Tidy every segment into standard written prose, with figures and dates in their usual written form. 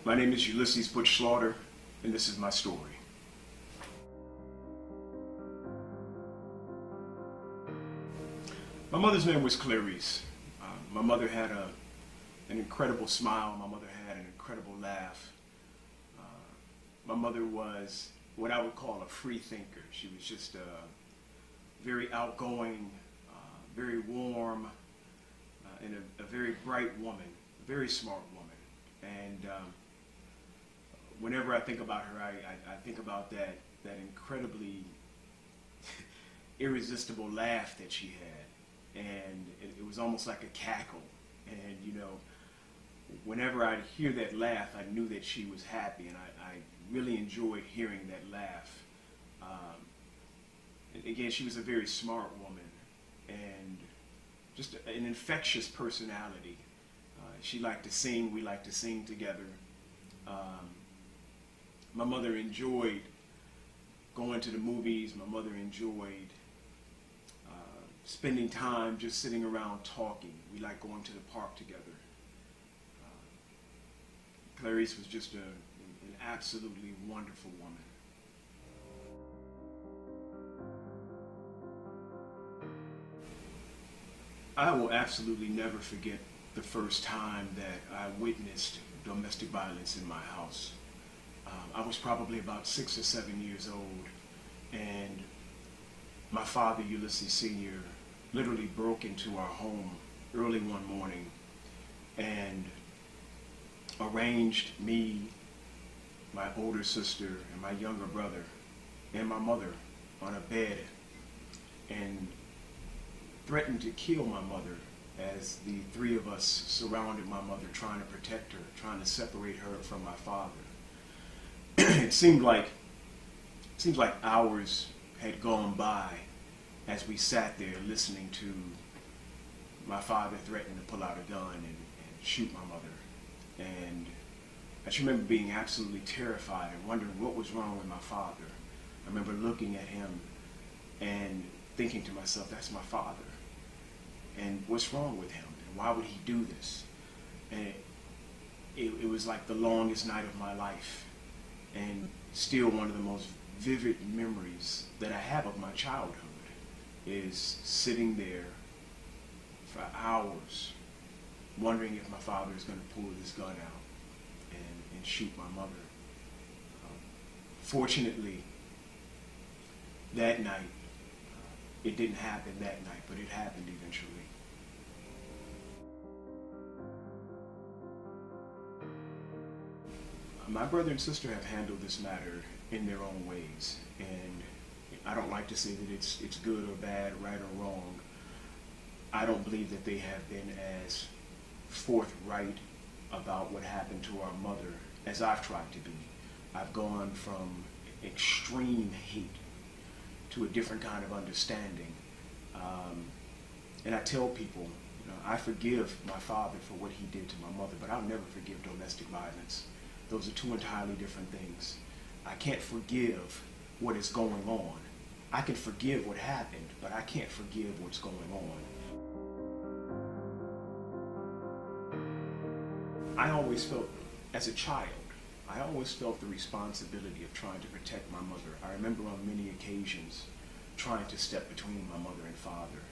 My name is Ulysses Butch Slaughter, and this is my story. My mother's name was Clarice. My mother had an incredible smile. My mother had an incredible laugh. My mother was what I would call a free thinker. She was just very outgoing, very warm, and a very bright woman, a very smart woman. And whenever I think about her, I think about that incredibly irresistible laugh that she had. And it was almost like a cackle. And, you know, whenever I'd hear that laugh, I knew that she was happy, and I really enjoyed hearing that laugh. Again, she was a very smart woman and just an infectious personality. She liked to sing. We liked to sing together. My mother enjoyed going to the movies. My mother enjoyed spending time just sitting around talking. We liked going to the park together. Clarice was just an absolutely wonderful woman. I will absolutely never forget the first time that I witnessed domestic violence in my house. I was probably about 6 or 7 years old, and my father, Ulysses Sr., literally broke into our home early one morning and arranged me, my older sister, and my younger brother, and my mother on a bed and threatened to kill my mother as the three of us surrounded my mother, trying to protect her, trying to separate her from my father. It seemed like hours had gone by as we sat there listening to my father threaten to pull out a gun and shoot my mother. And I just remember being absolutely terrified and wondering what was wrong with my father. I remember looking at him and thinking to myself, that's my father. And what's wrong with him? And why would he do this? And it was like the longest night of my life, and still one of the most vivid memories that I have of my childhood is sitting there for hours wondering if my father is going to pull his gun out and shoot my mother. Fortunately, that night, it didn't happen that night, but it happened eventually. My brother and sister have handled this matter in their own ways, and I don't like to say that it's good or bad, right or wrong. I don't believe that they have been as forthright about what happened to our mother as I've tried to be. I've gone from extreme hate to a different kind of understanding. And I tell people, you know, I forgive my father for what he did to my mother, but I'll never forgive domestic violence. Those are two entirely different things. I can't forgive what is going on. I can forgive what happened, but I can't forgive what's going on. I always felt, as a child, I always felt the responsibility of trying to protect my mother. I remember on many occasions trying to step between my mother and father.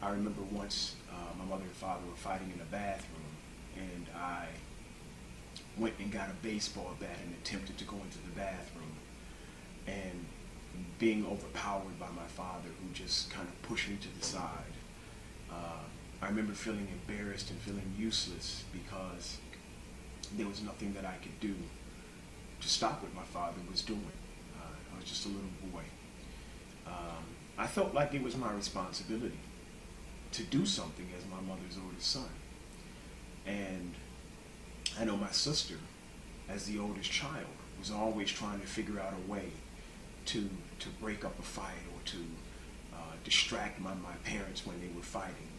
I remember once my mother and father were fighting in a bathroom, and I went and got a baseball bat and attempted to go into the bathroom, and being overpowered by my father, who just kind of pushed me to the side. I remember feeling embarrassed and feeling useless because there was nothing that I could do to stop what my father was doing. I was just a little boy. I felt like it was my responsibility to do something as my mother's oldest son. And I know my sister, as the oldest child, was always trying to figure out a way to break up a fight or to distract my parents when they were fighting.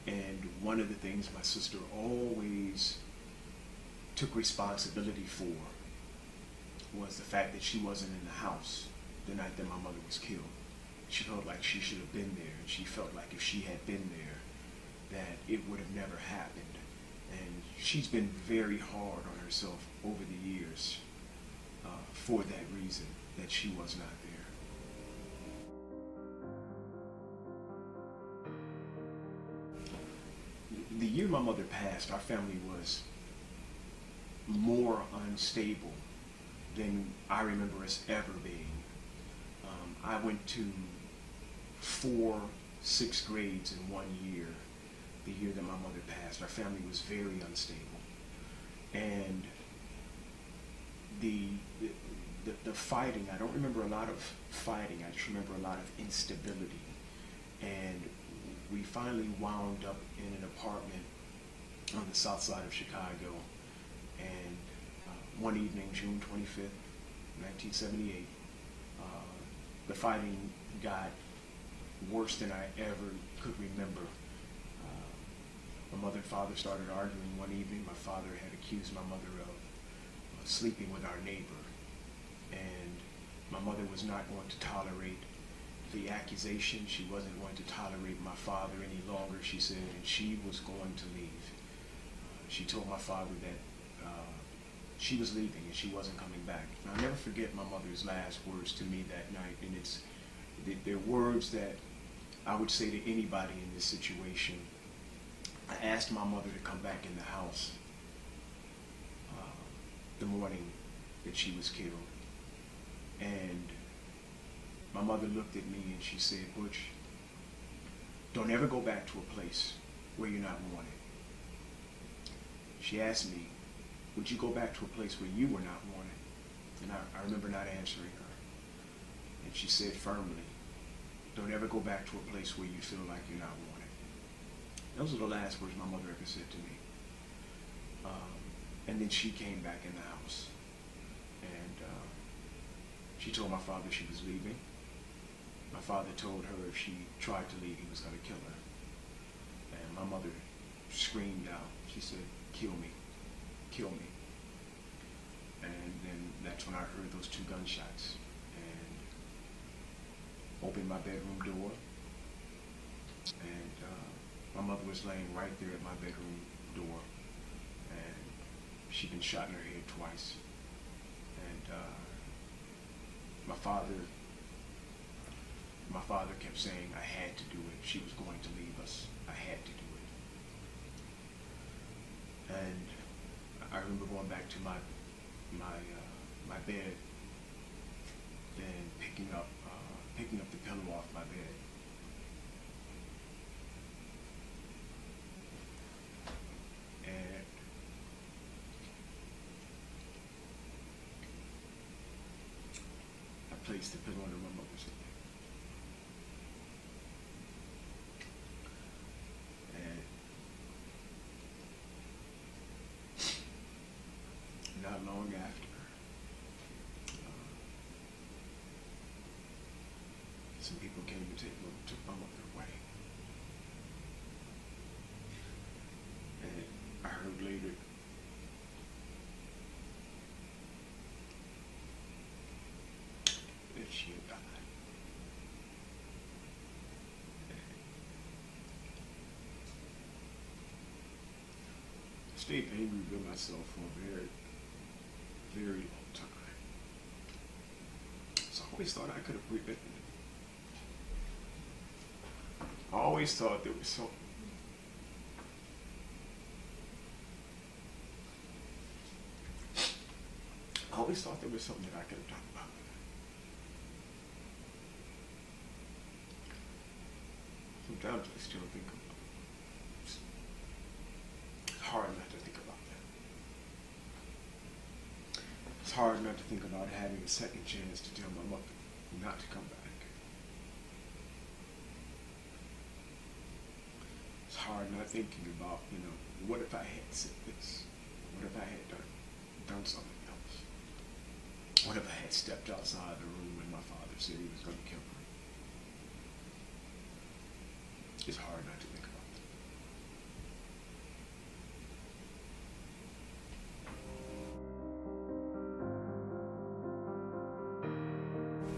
And one of the things my sister always took responsibility for was the fact that she wasn't in the house the night that my mother was killed. She felt like she should have been there, and she felt like if she had been there, that it would have never happened. And she's been very hard on herself over the years for that reason, that she was not there. The year my mother passed, our family was more unstable than I remember us ever being. I went to 4 6th grades in 1 year, the year that my mother passed. Our family was very unstable. And the fighting, I don't remember a lot of fighting, I just remember a lot of instability. And we finally wound up in an apartment on the south side of Chicago. And one evening, June 25th, 1978, the fighting got worse than I ever could remember. My mother and father started arguing one evening. My father had accused my mother of sleeping with our neighbor. And my mother was not going to tolerate the accusation. She wasn't going to tolerate my father any longer, she said, and she was going to leave. She told my father that she was leaving and she wasn't coming back. And I'll never forget my mother's last words to me that night, and they're words that I would say to anybody in this situation. I asked my mother to come back in the house the morning that she was killed. And my mother looked at me and she said, "Butch, don't ever go back to a place where you're not wanted." She asked me, "Would you go back to a place where you were not wanted?" And I remember not answering her. And she said firmly, "Don't ever go back to a place where you feel like you're not wanted." Those are the last words my mother ever said to me. And then she came back in the house. And she told my father she was leaving. My father told her if she tried to leave, he was going to kill her. And my mother screamed out. She said, "Kill me. Kill me." And then that's when I heard those 2 gunshots and opened my bedroom door. And my mother was laying right there at my bedroom door. And she'd been shot in her head twice. And my father kept saying I had to do it. She was going to leave us. I had to do it. And I remember going back to my bed and picking up the pillow off my bed. And I placed the pillow under my mother's head. Not long after, some people came and took my mother away. And I heard later that she had died. I stayed angry with myself for a very, very long time. So I always thought I could have prevented it. I always thought there was something. I always thought there was something that I could have done about it. Sometimes I still think about it. It's hard not to think about that. It's hard not to think about having a second chance to tell my mother not to come back. It's hard not thinking about, what if I had said this? What if I had done something else? What if I had stepped outside the room when my father said he was going to kill her? It's hard not to think about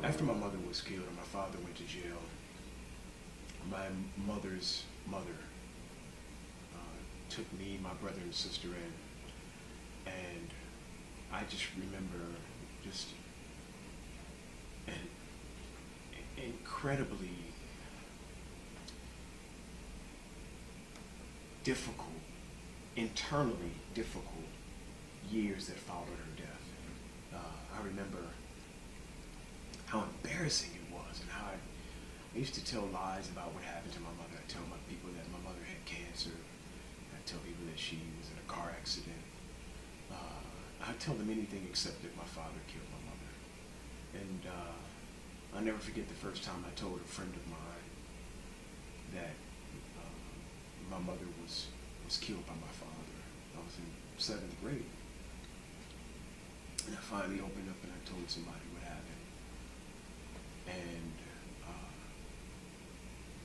that. After my mother was killed and my father went to jail, my mother's mother took me, my brother and sister in, and I just remember just an incredibly difficult, internally difficult years that followed her death. I remember how embarrassing it was, and how I used to tell lies about what happened to my mother. I tell my people that my mother had cancer. I tell people that she was in a car accident. I tell them anything except that my father killed my mother. And I'll never forget the first time I told a friend of mine that my mother was killed by my father. I was in 7th grade. And I finally opened up and I told somebody what happened. And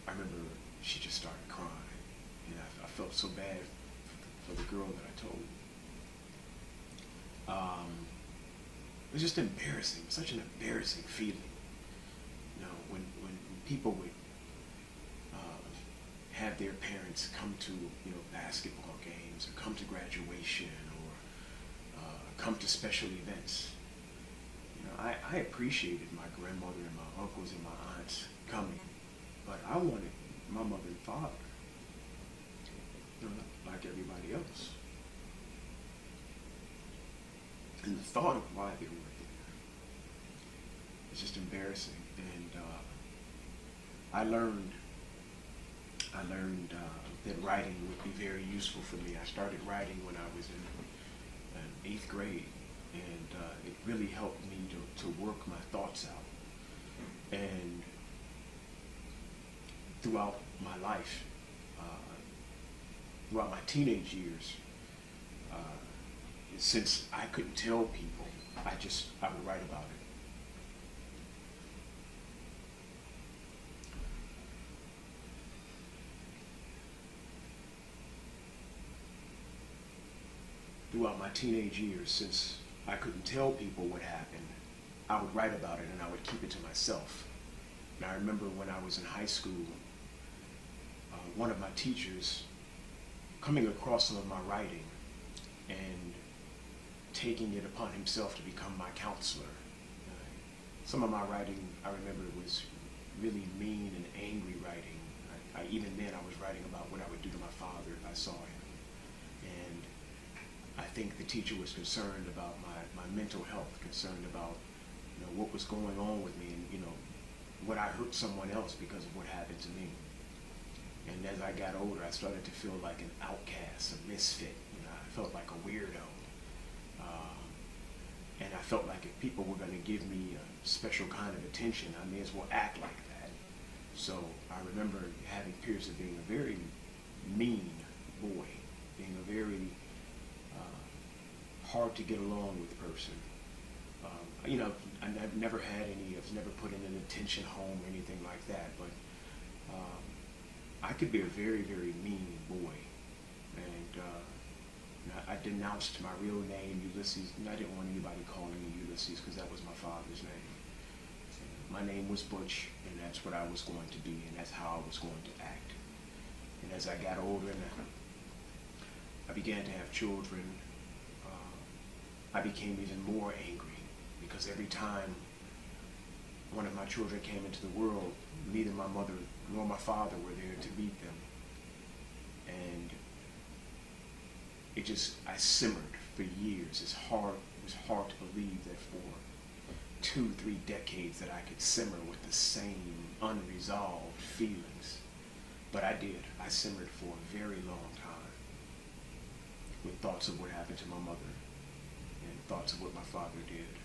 I remember she just started crying. And I felt so bad for the girl that I told. It was just embarrassing, such an embarrassing feeling. You know, when people would have their parents come to, basketball games, or come to graduation, or come to special events. I appreciated my grandmother and my uncles and my aunts coming, but I wanted my mother and father, like everybody else. And the thought of why they were there, it's just embarrassing. And I learned that writing would be very useful for me. I started writing when I was in 8th grade, and it really helped me to work my thoughts out. And throughout my life, throughout my teenage years, since I couldn't tell people, I would write about it. Throughout my teenage years, since I couldn't tell people what happened, I would write about it and I would keep it to myself. And I remember when I was in high school, one of my teachers coming across some of my writing and taking it upon himself to become my counselor. Some of my writing, I remember, was really mean and angry writing. Even then, I was writing about what I would do to my father if I saw him. And I think the teacher was concerned about my mental health, concerned about what was going on with me, and would I hurt someone else because of what happened to me. And as I got older, I started to feel like an outcast, a misfit. I felt like a weirdo. And I felt like if people were going to give me a special kind of attention, I may as well act like that. So I remember having periods of being a very mean boy, being a very hard to get along with person. I've never had I've never put in an attention home or anything like that, but I could be a very, very mean boy. And I denounced my real name, Ulysses, and I didn't want anybody calling me Ulysses because that was my father's name. My name was Butch, and that's what I was going to be, and that's how I was going to act. And as I got older and I began to have children, I became even more angry because every time one of my children came into the world, neither my mother nor my father were there to meet them. And I simmered for years. It was hard to believe that for 2-3 decades that I could simmer with the same unresolved feelings. But I did. I simmered for a very long time with thoughts of what happened to my mother and thoughts of what my father did.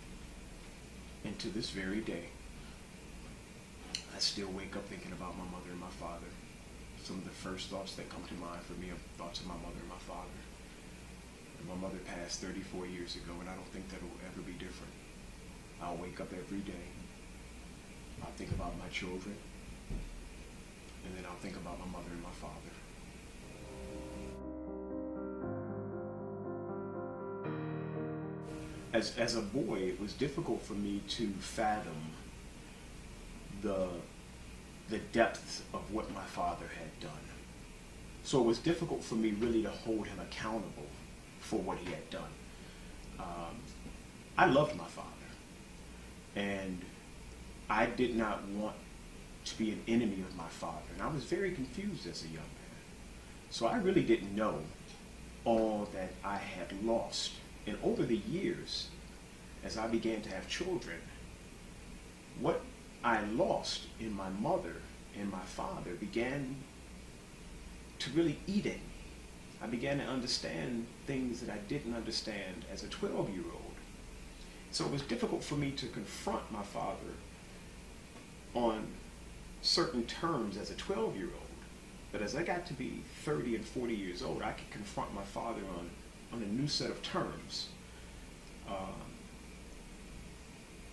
And to this very day, I still wake up thinking about my mother and my father. Some of the first thoughts that come to mind for me are thoughts of my mother and my father. And my mother passed 34 years ago, and I don't think that it will ever be different. I'll wake up every day. I'll think about my children, and then I'll think about my mother and my father. As a boy, it was difficult for me to fathom the depth of what my father had done. So it was difficult for me really to hold him accountable for what he had done. I loved my father, and I did not want to be an enemy of my father, and I was very confused as a young man. So I really didn't know all that I had lost. And over the years, as I began to have children, what I lost in my mother and my father began to really eat at me. I began to understand things that I didn't understand as a 12-year-old. So it was difficult for me to confront my father on certain terms as a 12-year-old. But as I got to be 30 and 40 years old, I could confront my father on a new set of terms.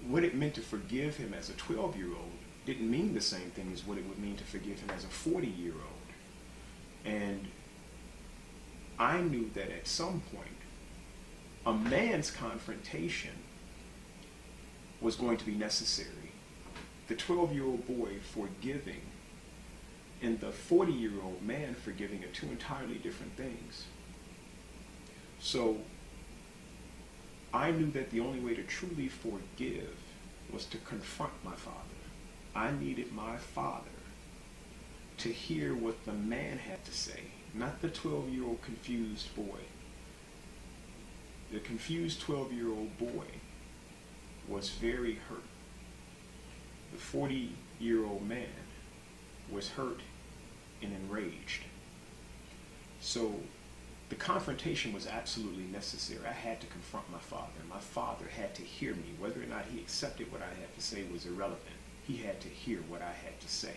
What it meant to forgive him as a 12-year-old didn't mean the same thing as what it would mean to forgive him as a 40-year-old. And I knew that at some point, a man's confrontation was going to be necessary. The 12-year-old boy forgiving and the 40-year-old man forgiving are two entirely different things. So I knew that the only way to truly forgive was to confront my father. I needed my father to hear what the man had to say, not the 12-year-old confused boy. The confused 12-year-old boy was very hurt. The 40-year-old man was hurt and enraged. So the confrontation was absolutely necessary. I had to confront my father. My father had to hear me. Whether or not he accepted what I had to say was irrelevant. He had to hear what I had to say.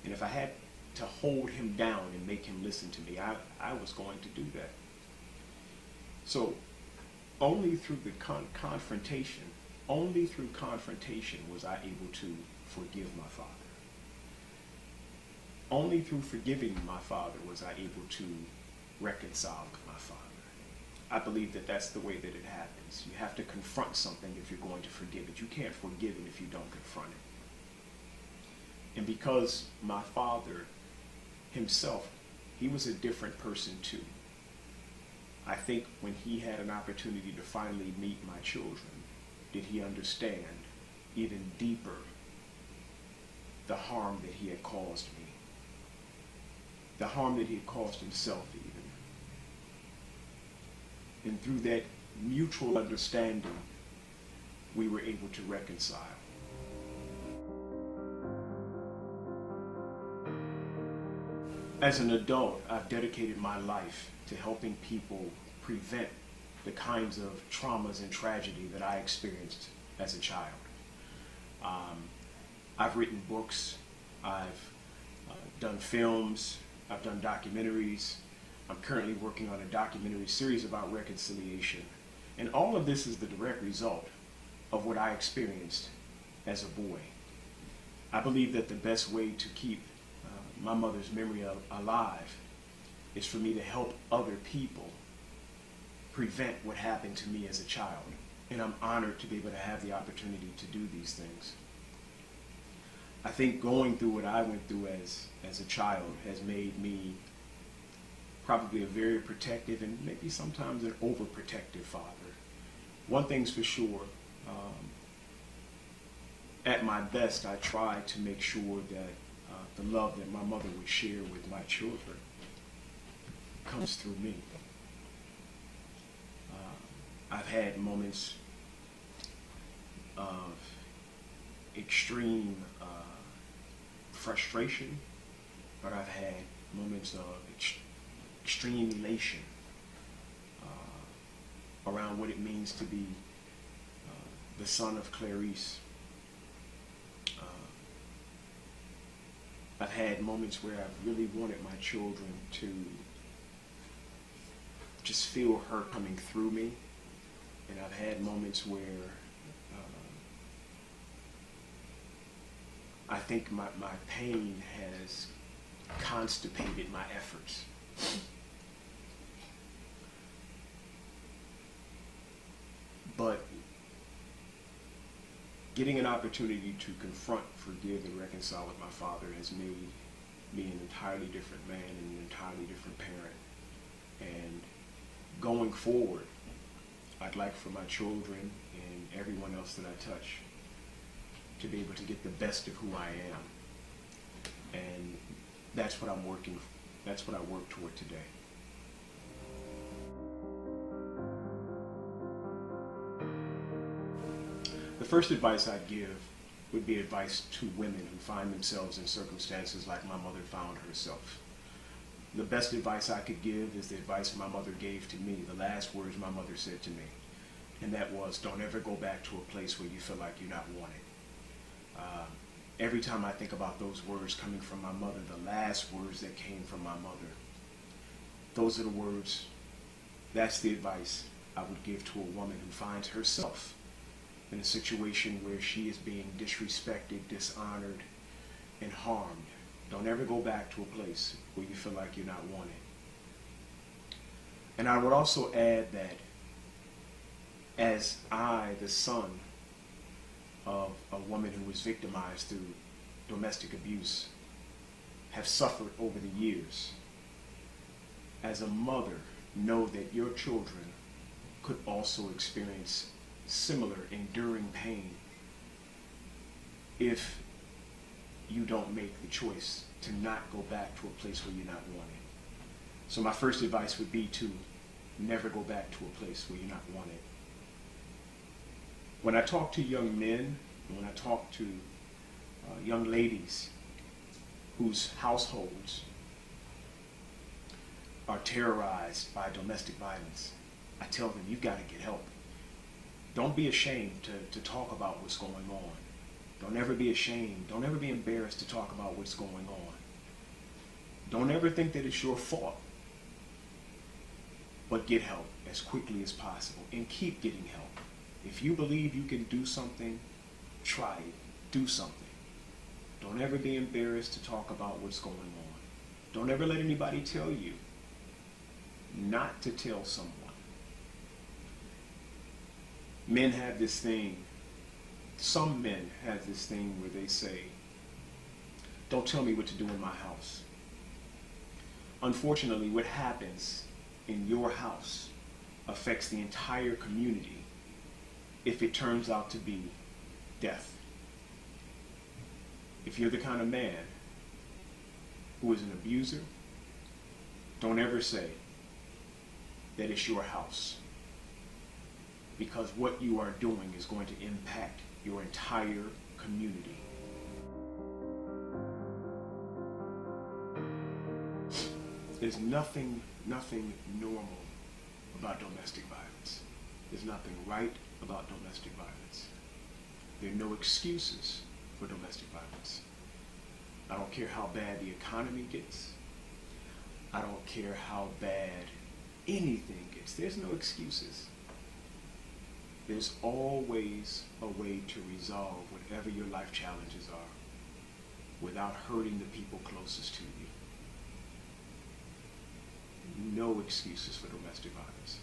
And if I had to hold him down and make him listen to me, I was going to do that. So only through the confrontation was I able to forgive my father. Only through forgiving my father was I able to reconcile with my father. I believe that that's the way that it happens. You have to confront something if you're going to forgive it. You can't forgive it if you don't confront it. And because my father himself, he was a different person too. I think when he had an opportunity to finally meet my children, did he understand even deeper the harm that he had caused me, the harm that he had caused himself even. And through that mutual understanding, we were able to reconcile. As an adult, I've dedicated my life to helping people prevent the kinds of traumas and tragedy that I experienced as a child. I've written books, I've done films, I've done documentaries. I'm currently working on a documentary series about reconciliation. And all of this is the direct result of what I experienced as a boy. I believe that the best way to keep my mother's memory alive is for me to help other people prevent what happened to me as a child. And I'm honored to be able to have the opportunity to do these things. I think going through what I went through as a child has made me probably a very protective and maybe sometimes an overprotective father. One thing's for sure, at my best, I try to make sure that the love that my mother would share with my children comes through me. I've had moments of extreme frustration, but I've had moments of extreme elation around what it means to be the son of Clarice. I've had moments where I've really wanted my children to just feel her coming through me, and I've had moments where I think my pain has constipated my efforts. But getting an opportunity to confront, forgive, and reconcile with my father has made be an entirely different man and an entirely different parent. And going forward, I'd like for my children and everyone else that I touch to be able to get the best of who I am. And that's what that's what I work toward today. The first advice I'd give would be advice to women who find themselves in circumstances like my mother found herself. The best advice I could give is the advice my mother gave to me, the last words my mother said to me. And that was, don't ever go back to a place where you feel like you're not wanted. Every time I think about those words coming from my mother, the last words that came from my mother, those are the words, that's the advice I would give to a woman who finds herself in a situation where she is being disrespected, dishonored, and harmed. Don't ever go back to a place where you feel like you're not wanted. And I would also add that as I, the son of a woman who was victimized through domestic abuse, have suffered over the years, as a mother, know that your children could also experience similar enduring pain if you don't make the choice to not go back to a place where you're not wanted. So my first advice would be to never go back to a place where you're not wanted. When I talk to young men, and when I talk to young ladies whose households are terrorized by domestic violence, I tell them, you've got to get help. Don't be ashamed to talk about what's going on. Don't ever be ashamed. Don't ever be embarrassed to talk about what's going on. Don't ever think that it's your fault. But get help as quickly as possible and keep getting help. If you believe you can do something, try it. Do something. Don't ever be embarrassed to talk about what's going on. Don't ever let anybody tell you not to tell someone. Men have this thing, some men have this thing where they say, don't tell me what to do in my house. Unfortunately, what happens in your house affects the entire community if it turns out to be death. If you're the kind of man who is an abuser, don't ever say that it's your house, because what you are doing is going to impact your entire community. There's nothing normal about domestic violence. There's nothing right about domestic violence. There are no excuses for domestic violence. I don't care how bad the economy gets. I don't care how bad anything gets. There's no excuses. There's always a way to resolve whatever your life challenges are without hurting the people closest to you. No excuses for domestic violence.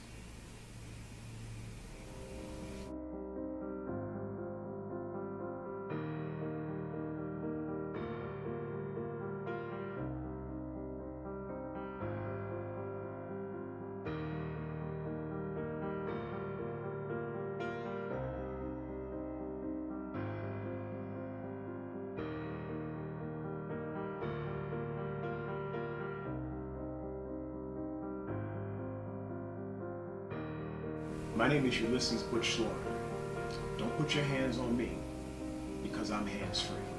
My name is Ulysses Butch Slaughter. Don't put your hands on me because I'm hands-free.